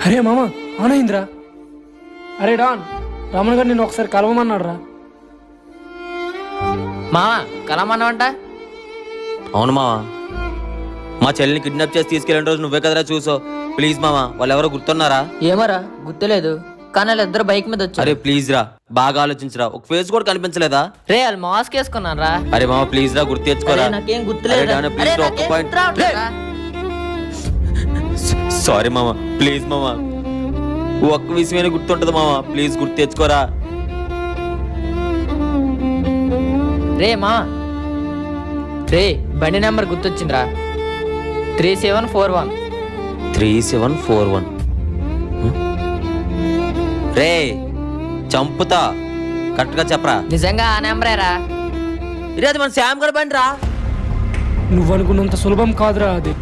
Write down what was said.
అరే మామ అవునైందిరా. అరే డాన్, రమణ గారు నిన్ను ఒకసారి కలవమన్నాడు రా. మావా కలమన్నావంట? అవును మావా, మా చెల్లిని కిడ్నాప్ చేసి తీసుకెళ్ళిన రోజు నువ్వే కదరా చూసావు. ప్లీజ్ మామా, వాళ్ళు ఎవరో గుర్తున్నారా? ఏమోరా గుర్తులేదు, కానీ వాళ్ళు ఇద్దరు బైక్ మీద వచ్చారు. అరే ప్లీజ్ రా, బాగా ఆలోచించరా. ఒక ఫేస్ కూడా కనిపించలేదా? రే వాళ్ళు మాస్క్ వేసుకున్నాను రా. అరే మామ ప్లీజ్ రా, గుర్తు తెచ్చుకోరా. నాకేం గుర్తులేదు. సారీ మామ, ప్లీజ్ మామ, ఒక్క విషయమైనా గుర్తుంటది మామ, ప్లీజ్ గుర్తు తెచ్చుకోరా. రే మా రే బండి నెంబర్ గుర్తొచ్చిందిరా, 3741. 3741. రే చంపుతా, కరెక్ట్ గా చెప్పరా. నిజంగా ఆ నెంబరే రా. ఇది అది మన శ్యామ్ గడ బండి రా. నువ్వు అనుకున్నంత సులభం కాదురా అది.